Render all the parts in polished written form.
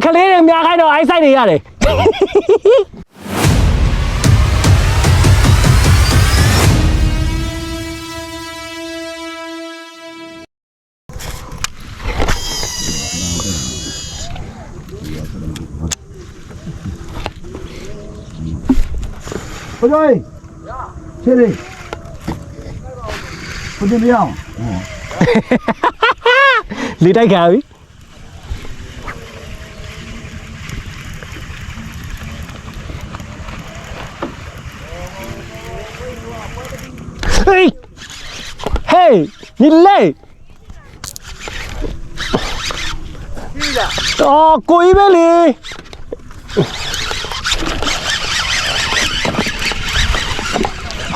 ခလေးတွေများခိုင်းတော့အိုက်ဆိုင်တွေရတယ်ဘယ်လိုလဲခြေလေးဘယ်လိုလဲလေတိုက်ခံပြီဟေးဟေးညီလေးတော့ကိုကြီးပဲလေ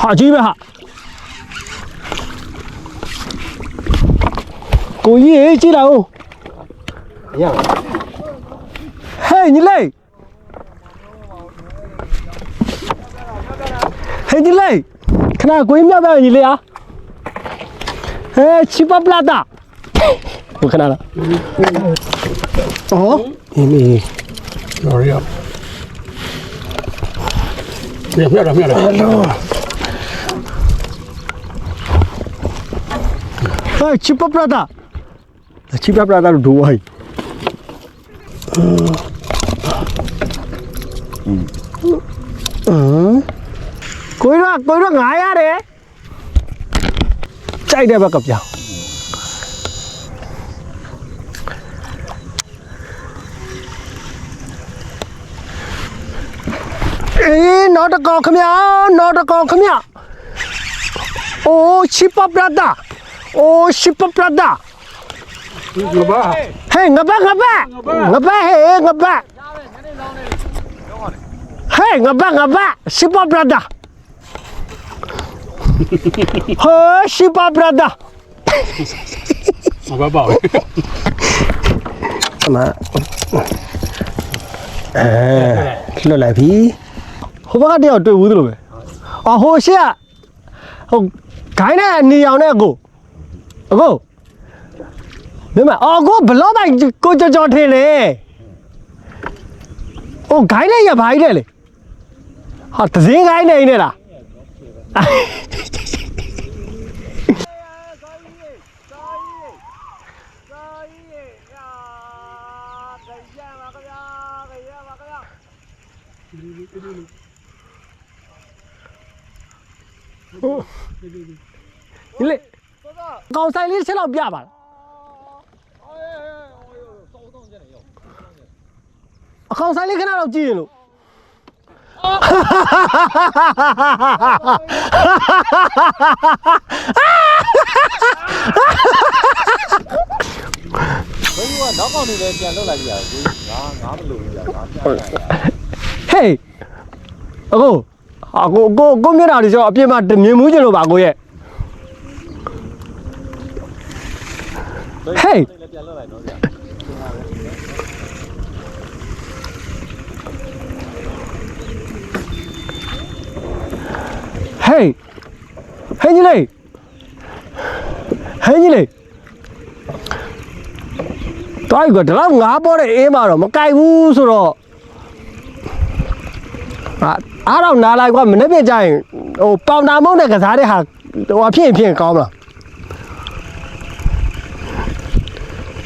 ဟာကြီးပဲဟာကိုကြီးကြည့်လာဦးရဟေးညီလေးဟေးညီလေးခဏကိုကြီးမြောက်ပြညီလေးဟာဟေးချီပပလာတာဘယ်ခဏလားအော်အေးမေးတော်ရမြောက်ဟယ်လိုChipa Prada. Chipa Prada do ai. Coi nó ngái á đấy. Chạy đây vào cặp nhau. Ê, nó đã còn không nhá. Ô, Chipa Prada. Oh, Chipa Prada. Hey, ngapa. Hey, ngapa. Chipa Prada. Hey, Chipa Prada. Ngapa bảo. Mà. Lo lại phi. Hôm qua đeo tôi uống rồi. Hồi xưa. Cái này nhiều này cô. Cô. Đúng mà. Cô bờ lót này cô cho thế này. Cái này là bài này. Họ tự nhiên cái này này là. Còn sai lý sẽ làm bia mà. Còn sai lý cái nào làm gì luôn. Nó còn đi về tiền đâu là gì à? Ngã một lùi Hey. Cô biết nào thì cho phía mặt miếng mũi cho nó bảo cô vậy. Hey. Hey. Hey như này. Tôi có thể làm ngã bỏ đấy em mà cay vu rồi. Đâu nào lại qua mình nói biết chạy. Bao nam mông này cái giá đấy hả? Hoa phiền cao mà.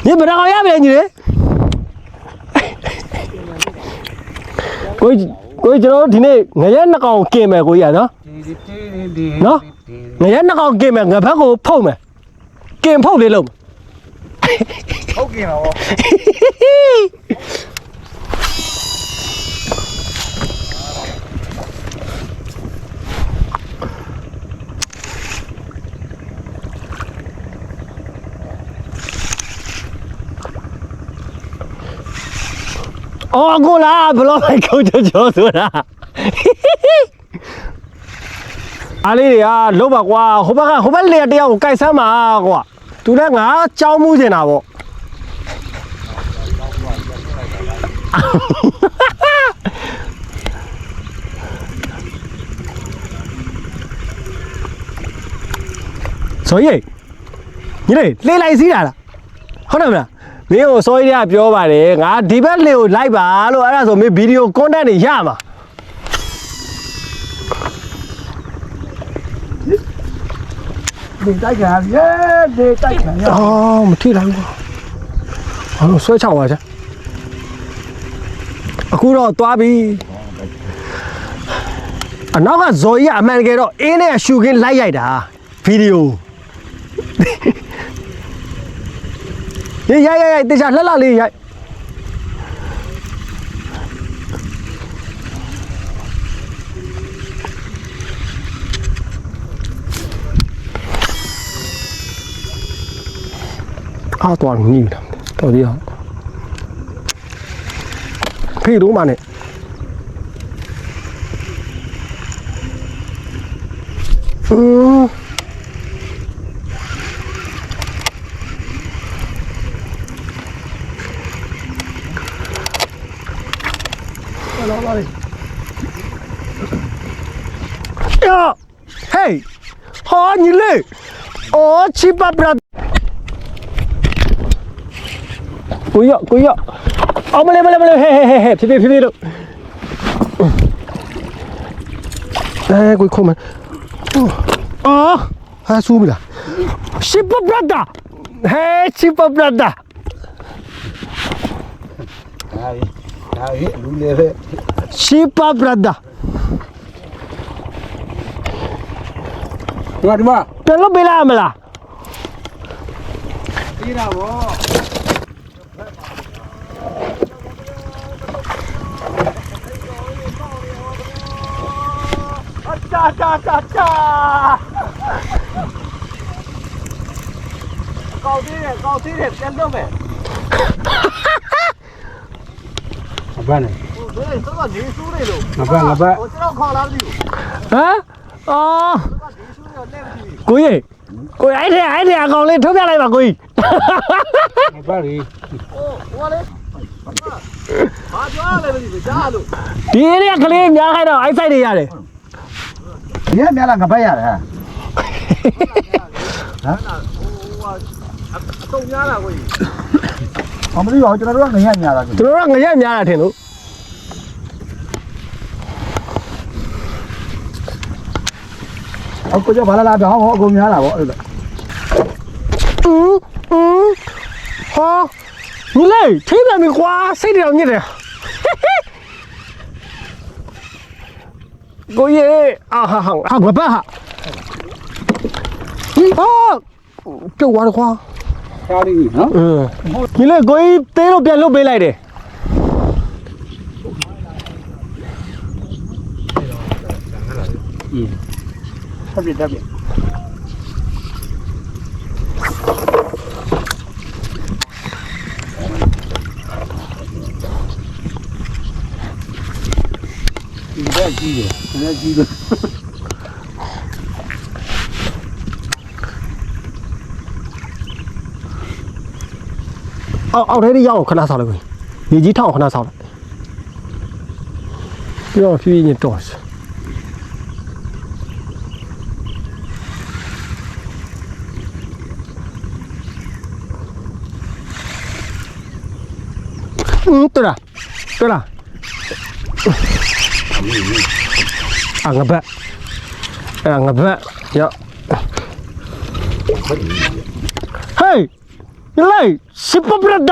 Nhưng mà nó có áp lên như thế. Cô cho nó thì này người dân nó còn kìm mẹ cô vậy đó. Nó người dân nó còn kìm mẹ người phát cô phâu mẹ. Kìm phâu đi luôn. Phâu kìm hả? Cô là blog phải câu cho tôi là. Ali à, lúc mà qua hôm bữa liệt đeo cái sao mà qua. Tôi đang ngã trao mũi thế nào bộ. Sao vậy? Như này, lên lại gì à? Không đâu nè. မင်းကိုစောကြီးကပြောပါတယ်ငါဒီဘက်လေကိုလိုက်ပါလို့အဲ့ဒါဆိုမင်းဗီဒီယိုကွန်တက်တွေရမှာ နေတိုက်ခံရဲနေတိုက်ခံရ အော်မထိလိုက်ဘူးဘာလို့ဆွဲချောက်ပါချာအခုတော့သွားပြီအနောက်ကဇော်ကြီးကအမှန်တကယ်တော့အင်းနဲ့ရှူခင်းလိုက်ရိုက်တာဗီဒီယိုရိုက်တေချာလှလှလေးရိုက်အားသွားမြည်တာတော်သေးအောင်ဖေးတော့မနဲ့လာပါလေ 呀，嘿，好你嘞，哦，七八不啦，贵呀，哦，没嘞，嘿，皮了，哎，贵抠门，啊，还输不了，七八不啦的，嘿，七八不啦的， ဒါလူလေးပဲ 七八不啦的， ဒီမှာ 别老别来没啦。 ပြေးတာဗောအချာကောင်းသေးတယ်ပြန်တော့မယ်အပန်းနဲ့ 对，这个泥塑的喽。 ငါပတ် 我知道考哪里有，啊，哦，这个泥塑的那不行。贵耶，贵，哎天，搞嘞，投票来吧，贵。 ငါပတ်လေ 哦，我嘞，马上来了，你们家喽。ဒီနေ့ကလေးများခိုင်းတော့အိုက်ဆိုင်တွေရတယ် ဒီကများလားငါပတ်ရတယ် 我中间了，我。 အမလို့ရောကျွန်တော်တို့ကငရညာတာ သူတို့ကငရက်များတာထင်လို့ အခုကျဘာလာပြောင်းဟောအကုန်များလာဗောအဲ့လို ဟာညီလေးထိပြန်ပြီကွာစိတ်တွေတော့ညစ်တယ်ကိုရေအာဟာငါပတ်ဟာပြုတ်သွားတယ်ကွာ ရှားလိမ့်ပြီနော် ညီလေးကိုကြီးသေးလို့ပြန်လွတ်ပေးလိုက်တယ် တက်ပြ ဒီကကြီးတယ်နည်းကြီးတယ် အောက်ထဲရောက်ခဏဆောက်လိုက်ကိုညီကြီးထောက်ခဏဆောက်လိုက်ပြီးတော့ဖြည်းဖြည်းတော့对了啊ငါဘက်ရဟေး你来是不不的